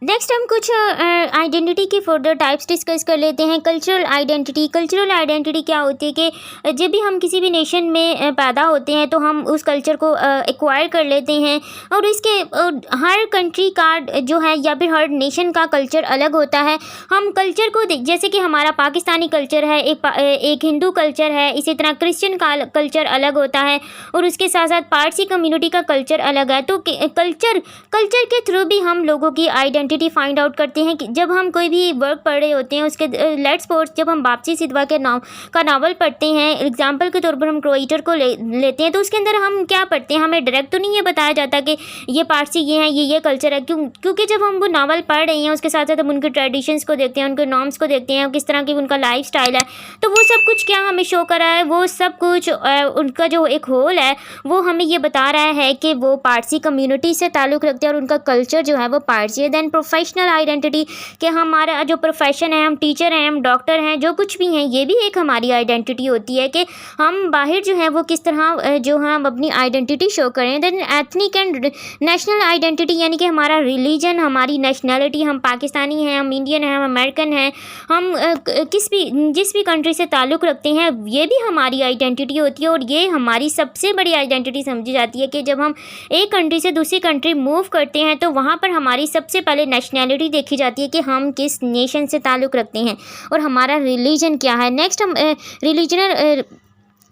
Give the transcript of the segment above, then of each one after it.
Next हम कुछ identity के फर्दर टाइप्स डिस्कस कर लेते हैं। Cultural identity. कल्चरल आइडेंटिटी क्या होती है कि जब भी हम किसी भी नेशन में पैदा होते हैं तो हम उस कल्चर को एक्वायर कर लेते हैं, और इसके हर कंट्री का जो है या फिर हर नेशन का कल्चर अलग होता है। हम कल्चर को जैसे कि हमारा पाकिस्तानी कल्चर है, एक हिंदू कल्चर है, इसी तरह क्रिश्चियन का कल्चर अलग होता है, और उसके साथ साथ पारसी कम्युनिटी का कल्चर अलग है। तो कल्चर के थ्रू भी हम लोगों की आइडेंटिटी फाइंड आउट करते हैं कि जब हम कोई भी वर्क पढ़ रहे होते हैं उसके लेट्स सपोज जब हम वापसी सिद्धवा के नावल पढ़ते हैं, एग्जाम्पल के तौर पर हम क्रोएटर को लेते हैं, तो उसके अंदर हम क्या पढ़ते हैं, हमें डायरेक्ट तो नहीं ये बताया जाता कि ये पारसी ये है, ये कल्चर है, क्योंकि जब हम वो नावल पढ़ रहे हैं उसके साथ साथ हम उनके ट्रेडिशंस को देखते हैं, उनके नॉर्म्स को देखते हैं, किस तरह की उनका लाइफ स्टाइल है, तो वो सब कुछ क्या हमें शो कर रहा है, वो सब कुछ उनका जो एक होल है वो हमें ये बता रहा है कि वो पारसी कम्युनिटी से ताल्लुक़ रखते हैं और उनका कल्चर जो है वो पारसी है। देन प्रोफेशनल आइडेंटिटी कि हमारा जो प्रोफेशन है, हम टीचर हैं, हम डॉक्टर हैं, जो कुछ भी हैं, ये भी एक हमारी आइडेंटिटी होती है कि हम बाहर जो है वो किस तरह जो है हम अपनी आइडेंटिटी शो करें। Then ethnic and national identity यानी कि हमारा रिलीजन, हमारी नेशनैलिटी, हम पाकिस्तानी हैं, हम इंडियन हैं, हम अमेरिकन हैं, हम जिस भी कंट्री से ताल्लुक़ रखते हैं, ये भी हमारी आइडेंटिटी होती है। और ये हमारी सबसे बड़ी आइडेंटिटी समझी जाती है कि जब हम एक कंट्री से दूसरी कंट्री मूव करते हैं तो वहाँ पर हमारी सबसे पहले नेशनैलिटी देखी जाती है कि हम किस नेशन से ताल्लुक़ रखते हैं और हमारा रिलीजन क्या है। नेक्स्ट हम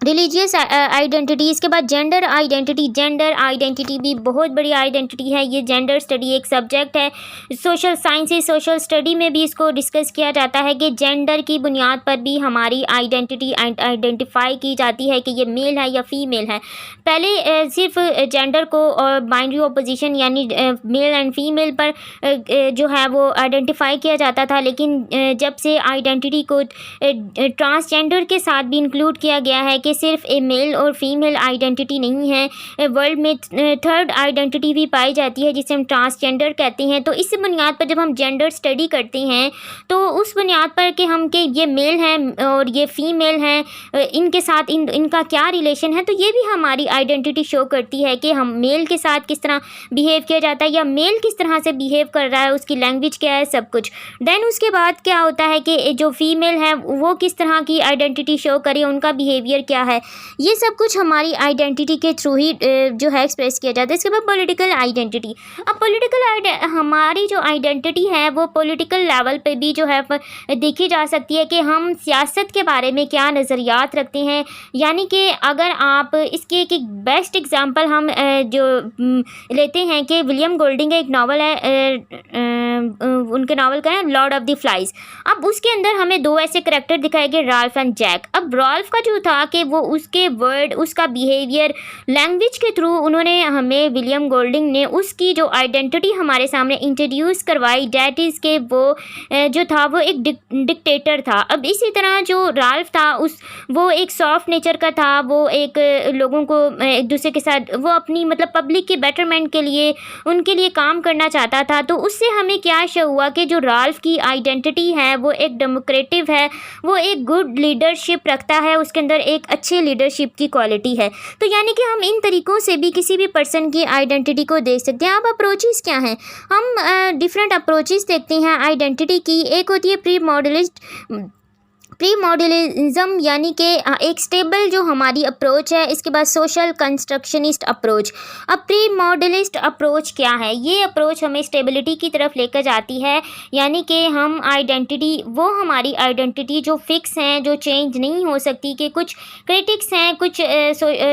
रिलीजियस आइडेंटिटी, इसके बाद जेंडर आइडेंटिटी। जेंडर आइडेंटिटी भी बहुत बड़ी आइडेंटिटी है। ये जेंडर स्टडी एक सब्जेक्ट है, सोशल साइंसेस, सोशल स्टडी में भी इसको डिस्कस किया जाता है कि जेंडर की बुनियाद पर भी हमारी आइडेंटिटी आइडेंटिफाई की जाती है कि ये मेल है या फीमेल है। पहले सिर्फ जेंडर को और बाइनरी ऑपोजिशन यानी मेल एंड फीमेल पर जो है वो आइडेंटिफाई किया जाता था, लेकिन जब से आइडेंटिटी को ट्रांसजेंडर के साथ भी इंक्लूड किया गया है कि सिर्फ ए मेल और फीमेल आइडेंटिटी नहीं है, वर्ल्ड में थर्ड आइडेंटिटी भी पाई जाती है जिसे हम ट्रांसजेंडर कहते हैं। तो इस बुनियाद पर जब हम जेंडर स्टडी करते हैं तो उस बुनियाद पर कि हम कि ये मेल हैं और ये फीमेल हैं, इनके साथ इनका क्या रिलेशन है, तो ये भी हमारी आइडेंटिटी शो करती है कि हम मेल के साथ किस तरह बिहेव किया जाता है या मेल किस तरह से बिहेव कर रहा है, उसकी लैंग्वेज क्या है, सब कुछ। देन उसके बाद क्या होता है कि जो फीमेल है वो किस तरह की आइडेंटिटी शो करे, उनका बिहेवियर क्या है, ये सब कुछ हमारी आइडेंटिटी के थ्रू ही जो है एक्सप्रेस किया जाता है। इसके बाद पॉलिटिकल आइडेंटिटी। अब हमारी जो आइडेंटिटी है वो पॉलिटिकल लेवल पे भी जो है देखी जा सकती है कि हम सियासत के बारे में क्या नज़रियात रखते हैं। यानी कि अगर आप इसके एक बेस्ट एग्जांपल हम जो लेते हैं कि विलियम गोल्डिंग का एक नावल है, उनके नावल का है लॉर्ड ऑफ द फ्लाइज। अब उसके अंदर हमें दो ऐसे करैक्टर दिखाए गए, राल्फ एंड जैक। अब राल्फ का जो था कि वो उसके वर्ड, उसका बिहेवियर, लैंग्वेज के थ्रू उन्होंने हमें, विलियम गोल्डिंग ने उसकी जो आइडेंटिटी हमारे सामने इंट्रोड्यूस करवाई, डैट इज़ के वो जो था वो एक डिक्टेटर था। अब इसी तरह जो राल्फ था वो एक सॉफ्ट नेचर का था, वो एक लोगों को एक दूसरे के साथ वो अपनी मतलब पब्लिक के बेटरमेंट के लिए उनके लिए काम करना चाहता था। तो उससे हमें क्या शो हुआ कि जो राल्फ की आइडेंटिटी है वो एक डेमोक्रेटिव है, वो एक गुड लीडरशिप रखता है, उसके अंदर एक अच्छे लीडरशिप की क्वालिटी है। तो यानी कि हम इन तरीक़ों से भी किसी भी पर्सन की आइडेंटिटी को देख सकते हैं। अब अप्रोचेस क्या हैं, हम डिफरेंट अप्रोचेस देखते हैं आइडेंटिटी की। एक होती है प्री मॉडर्निज्म यानी कि एक स्टेबल जो हमारी अप्रोच है। इसके बाद सोशल कंस्ट्रक्शनिस्ट अप्रोच। अब प्री मॉडर्निस्ट अप्रोच क्या है, ये अप्रोच हमें स्टेबिलिटी की तरफ लेकर जाती है, यानी कि हम आइडेंटिटी, वो हमारी आइडेंटिटी जो फिक्स हैं, जो चेंज नहीं हो सकती, कि कुछ क्रिटिक्स हैं, कुछ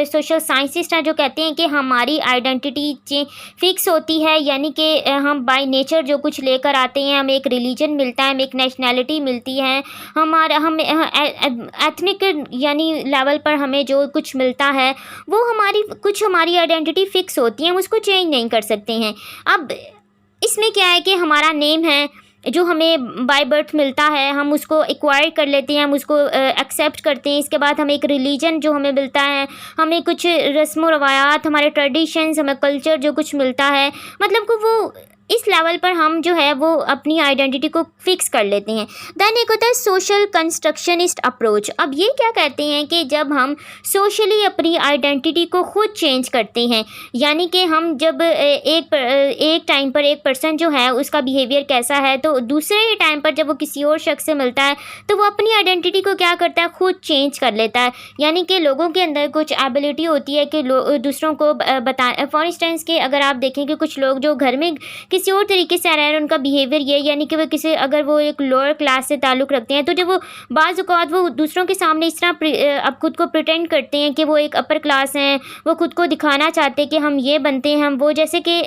सोशल साइंसिस्ट हैं जो कहते हैं कि हमारी आइडेंटिटी फिक्स होती है, यानी कि हम बाय नेचर जो कुछ लेकर आते हैं, हमें एक रिलीजन मिलता है, हमें एक नेशनैलिटी मिलती है, हम एथनिक यानी लेवल पर हमें जो कुछ मिलता है वो हमारी आइडेंटिटी फिक्स होती है, हम उसको चेंज नहीं कर सकते हैं। अब इसमें क्या है कि हमारा नेम है जो हमें बाय बर्थ मिलता है, हम उसको एक्वायर कर लेते हैं, हम उसको एक्सेप्ट करते हैं। इसके बाद हमें एक रिलीजन जो हमें मिलता है, हमें कुछ रस्म व रवायात, हमारे ट्रेडिशंस, हमें कल्चर जो कुछ मिलता है, मतलब को वो इस लेवल पर हम जो है वो अपनी आइडेंटिटी को फिक्स कर लेते हैं। देन एक होता है सोशल कंस्ट्रक्शनिस्ट अप्रोच। अब ये क्या कहते हैं कि जब हम सोशली अपनी आइडेंटिटी को खुद चेंज करते हैं, यानी कि हम जब एक टाइम पर एक पर्सन जो है उसका बिहेवियर कैसा है, तो दूसरे ही टाइम पर जब वो किसी और शख्स से मिलता है तो वो अपनी आइडेंटिटी को क्या करता है, खुद चेंज कर लेता है। यानी कि लोगों के अंदर कुछ एबिलिटी होती है कि दूसरों को बता, फॉर इंस्टेंस कि अगर आप देखें कि कुछ लोग जो घर में किसी और तरीके से आ रहे हैं, उनका बिहेवियर ये, यानी कि वो किसी, अगर वो एक लोअर क्लास से ताल्लुक़ रखते हैं, तो जब वो बाज़ औक़ात वो दूसरों के सामने इस तरह अब खुद को प्रिटेंड करते हैं कि वो एक अपर क्लास हैं, वो खुद को दिखाना चाहते हैं कि हम ये बनते हैं, हम वो। जैसे कि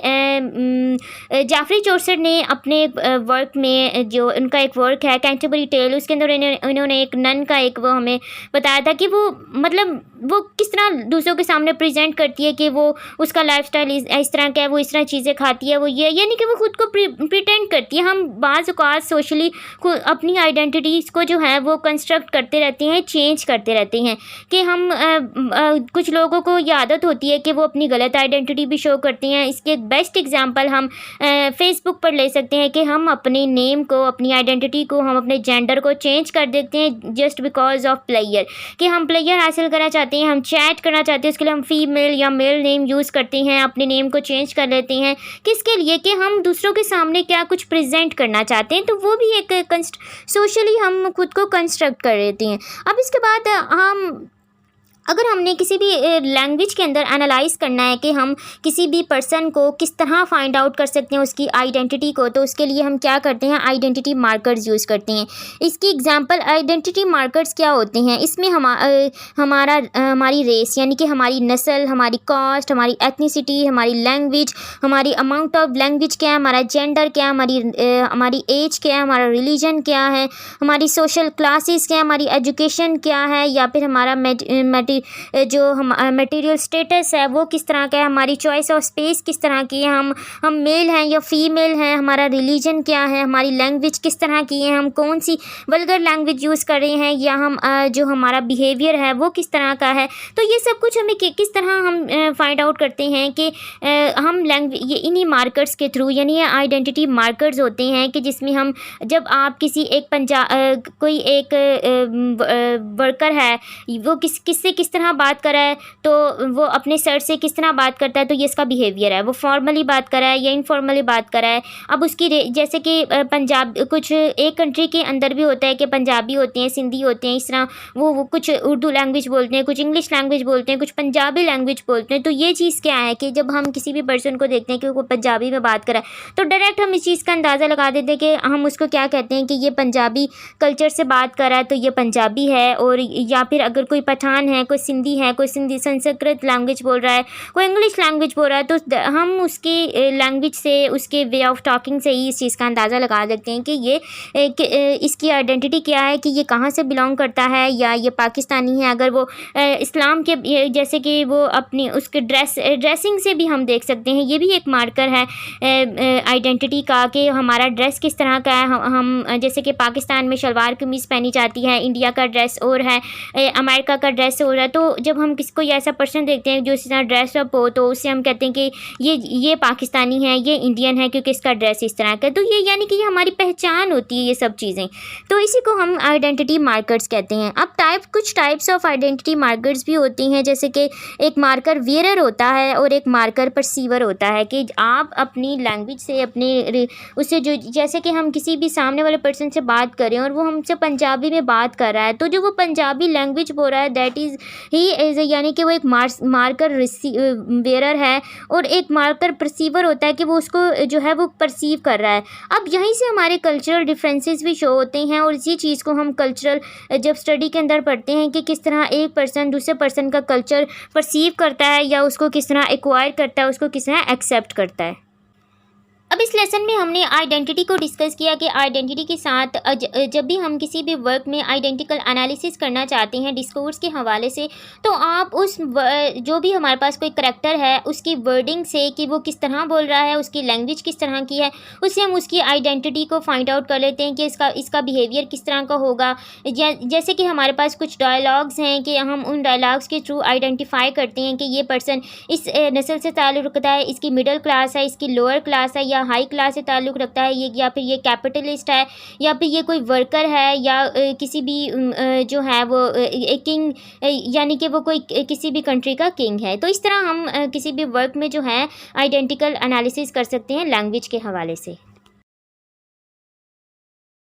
जेफरी चौसर ने अपने वर्क में, जो उनका एक वर्क है कैंटरबरी टेल, उसके अंदर इन्होंने एक नन का एक वो हमें बताया था कि वो मतलब वो किस तरह दूसरों के सामने प्रेजेंट करती है कि वो उसका लाइफस्टाइल इस तरह का है, वो इस तरह चीज़ें खाती है, वो ये, यानी कि वो खुद को प्रिटेंड करती है। हम बाज़ औक़ात सोशली अपनी आइडेंटिटीज़ को जो है वो कंस्ट्रक्ट करते रहते हैं, चेंज करते रहते हैं कि हम कुछ लोगों को ये आदत होती है कि वो अपनी गलत आइडेंटिटी भी शो करती हैं। इसके एक बेस्ट एग्जांपल हम फेसबुक पर ले सकते हैं कि हम अपने नेम को, अपनी आइडेंटिटी को, हम अपने जेंडर को चेंज कर देते हैं जस्ट बिकॉज ऑफ प्लेयर, कि हम प्लेयर हासिल करना चाहते हैं, हम चैट करना चाहते हैं, उसके लिए हम फीमेल या मेल नेम यूज़ करते हैं, अपने नेम को चेंज कर लेते हैं। किसके लिए? कि हम दूसरों के सामने क्या कुछ प्रेजेंट करना चाहते हैं, तो वो भी एक सोशली हम खुद को कंस्ट्रक्ट कर लेते हैं। अब इसके बाद हम अगर हमने किसी भी लैंग्वेज के अंदर एनालाइज करना है कि हम किसी भी पर्सन को किस तरह फाइंड आउट कर सकते हैं उसकी आइडेंटिटी को, तो उसके लिए हम क्या करते हैं, आइडेंटिटी मार्कर्स यूज़ करते हैं। इसकी एग्जांपल आइडेंटिटी मार्कर्स क्या होते हैं, इसमें हमारी रेस, यानी कि हमारी नस्ल, हमारी कास्ट, हमारी एथनिसिटी, हमारी लैंग्वेज, हमारी अमाउंट ऑफ लैंग्वेज क्या है, हमारा जेंडर क्या है, हमारी एज क्या है, हमारा रिलीजन क्या है, हमारी सोशल क्लासेस क्या है, हमारी एजुकेशन क्या है, या फिर हमारा जो हम मटेरियल स्टेटस है वो किस तरह का है, हमारी चॉइस ऑफ स्पेस किस तरह की है, हम मेल हैं या फीमेल हैं, हमारा रिलीजन क्या है, हमारी लैंग्वेज किस तरह की है, हम कौन सी वल्गर लैंग्वेज यूज़ कर रहे हैं, या हम जो हमारा बिहेवियर है वो किस तरह का है। तो ये सब कुछ हमें किस तरह हम फाइंड आउट करते हैं कि हम लैंग्वेज, ये इन्हीं मार्कर्स के थ्रू, यानी ये आइडेंटिटी मार्कर्स होते हैं कि जिसमें हम, जब आप किसी एक कोई एक वर्कर है, वो किससे किस तरह बात कर रहा है, तो वो अपने सर से किस तरह बात करता है, तो ये इसका बिहेवियर है, वो फॉर्मली बात कर रहा है या इनफॉर्मली बात कर रहा है। अब उसकी जैसे कि पंजाब, कुछ एक कंट्री के अंदर भी होता है कि पंजाबी होते हैं, सिंधी होते हैं, इस तरह वो कुछ उर्दू लैंग्वेज बोलते हैं, कुछ इंग्लिश लैंग्वेज बोलते हैं, कुछ पंजाबी लैंग्वेज बोलते हैं। तो ये चीज़ क्या है कि जब हम किसी भी पर्सन को देखते हैं कि वो पंजाबी में बात कर रहा है, तो डायरेक्ट हम इस चीज़ का अंदाज़ा लगा देते हैं कि हम उसको क्या कहते हैं कि ये पंजाबी कल्चर से बात कर रहा है, तो ये पंजाबी है। और या फिर अगर कोई पठान है, कोई सिंधी है, कोई सिंधी संस्कृत लैंग्वेज बोल रहा है, कोई इंग्लिश लैंग्वेज बोल रहा है, तो हम उसकी लैंग्वेज से, उसके वे ऑफ टॉकिंग से ही इस चीज़ का अंदाज़ा लगा सकते हैं कि ये इसकी आइडेंटिटी क्या है, कि ये कहाँ से बिलोंग करता है, या ये पाकिस्तानी है। अगर वो इस्लाम के, जैसे कि वो अपनी उसके ड्रेसिंग से भी हम देख सकते हैं, ये भी एक मार्कर है आइडेंटिटी का कि हमारा ड्रेस किस तरह का है। हम जैसे कि पाकिस्तान में शलवार कमीज़ पहनी जाती है, इंडिया का ड्रेस और है, अमेरिका का ड्रेस और है। तो जब हम किसी को ऐसा पर्सन देखते हैं जो इस तरह ड्रेस अप हो, तो उससे हम कहते हैं कि ये पाकिस्तानी है, ये इंडियन है, क्योंकि इसका ड्रेस इस तरह का है। तो ये यानी कि ये हमारी पहचान होती है, ये सब चीज़ें। तो इसी को हम आइडेंटिटी मार्कर्स कहते हैं। अब कुछ टाइप्स ऑफ आइडेंटिटी मार्कर्स भी होती हैं, जैसे कि एक मार्कर वेयरर होता है और एक मार्कर परसीवर होता है, कि आप अपनी लैंग्वेज से, अपने उससे जो, जैसे कि हम किसी भी सामने वाले पर्सन से बात करें और वो हमसे पंजाबी में बात कर रहा है, तो जो वो पंजाबी लैंग्वेज बोल रहा है, दैट इज़ ही इज़, यानी कि वो एक मार्कर वेयरर है। और एक मार्कर परसीवर होता है कि वो उसको जो है वो परसीव कर रहा है। अब यहीं से हमारे कल्चरल डिफरेंसेस भी शो होते हैं, और इसी चीज़ को हम कल्चरल जब स्टडी के अंदर पढ़ते हैं कि किस तरह एक पर्सन दूसरे पर्सन का कल्चर परसीव करता है, या उसको किस तरह एक्वायर करता है, उसको किस तरह एक्सेप्ट करता है। अब इस लेसन में हमने आइडेंटिटी को डिस्कस किया कि आइडेंटिटी के साथ जब भी हम किसी भी वर्क में आइडेंटिकल एनालिसिस करना चाहते हैं डिस्कोर्स के हवाले से, तो आप उस जो भी हमारे पास कोई करैक्टर है उसकी वर्डिंग से, कि वो किस तरह बोल रहा है, उसकी लैंग्वेज किस तरह की है, उससे हम उसकी आइडेंटिटी को फाइंड आउट कर लेते हैं कि इसका बिहेवियर किस तरह का होगा। जैसे कि हमारे पास कुछ डायलॉग्स हैं कि हम उन डायलॉग्स के थ्रू आइडेंटिफाई करते हैं कि ये पर्सन इस नस्ल से ताल्लुक़ रखता है, इसकी मिडिल क्लास है, इसकी लोअर क्लास है, या हाई क्लास से ताल्लुक़ रखता है ये, या फिर ये कैपिटलिस्ट है, या फिर ये कोई वर्कर है, या किसी भी जो है वो किंग, यानी कि वो कोई किसी भी कंट्री का किंग है। तो इस तरह हम किसी भी वर्क में जो है आइडेंटिकल एनालिसिस कर सकते हैं लैंग्वेज के हवाले से।